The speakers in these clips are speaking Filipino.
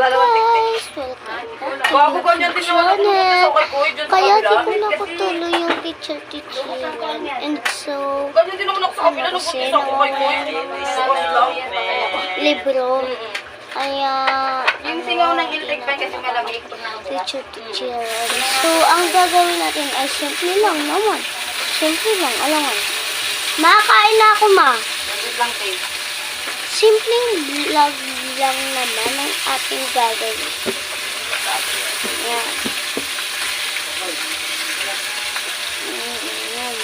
Wala naman tiktik. guys, welcome back Bago to ganyan my din naman ako channel. kay Kuya dyan sa Kaya di kabila. ko nakatuloy yung teacher-teacheran. And so, Ganyan din naman ako sa kabila. kasi Nabuntis ako kay Kuya. Bukas lang. libro. Kaya, Yung singaw ng iltik pa kasi malamig. teacher-teacheran. So, ang gagawin natin ay simple lang naman. Simple lang, alangan. Makakain na ako, ma. Nandun lang kayo. Simpleng vlog lang naman ang ating gagawin. Yan. Ayan.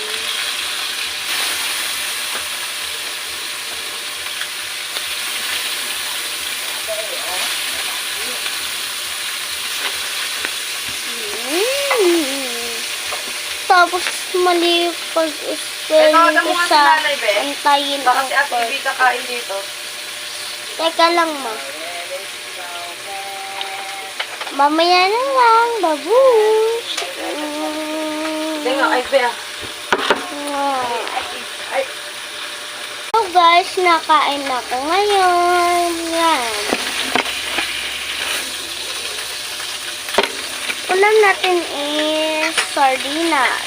Tapos mali pag-spelling Tawagan ko mo nga si sa Nanay, Be. antayin Baka ang si Ate part. Ibi kakain dito. Teka lang, ma. Mamaya na lang, babush. Hindi nga, ay Be. Ay, So guys, nakain na ako ngayon. Yan. Ulam natin is sardinas.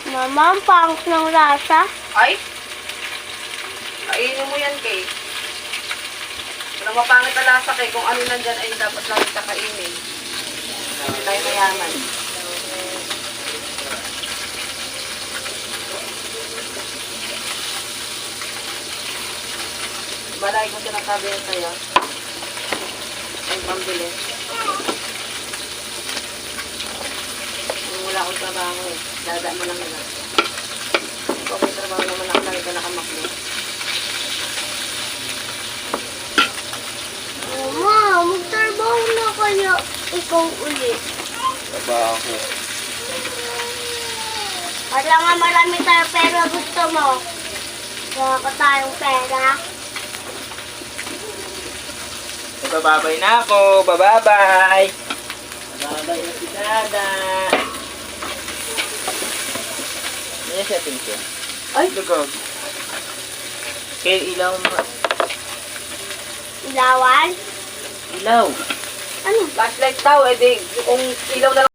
Mama, ang pangit ng lasa. ay. Kainin mo yan, Kay. Walang mapangit na lasa, Kay. Kung ano nandyan ay dapat lang kakainin. Hindi tayo mayaman. Balay ko sinasabi yan sa'yo. Ay, pambili. Kung wala akong trabaho eh. Dada mo lang nila. Kung may trabaho naman ako lang ito nakamakli. Mama, magtrabaho na kaya ikaw ulit. Trabaho. Wala nga marami tayo pera gusto mo. Wala ka tayong pera. Bababay na ako. Bababay. Bababay na si Dada. Ano siya, Pinky? Ay! Lugog. Kayo ilaw mo. Ilawan? Ilaw. Ano? Flashlight daw, eh di, kung ilaw na lang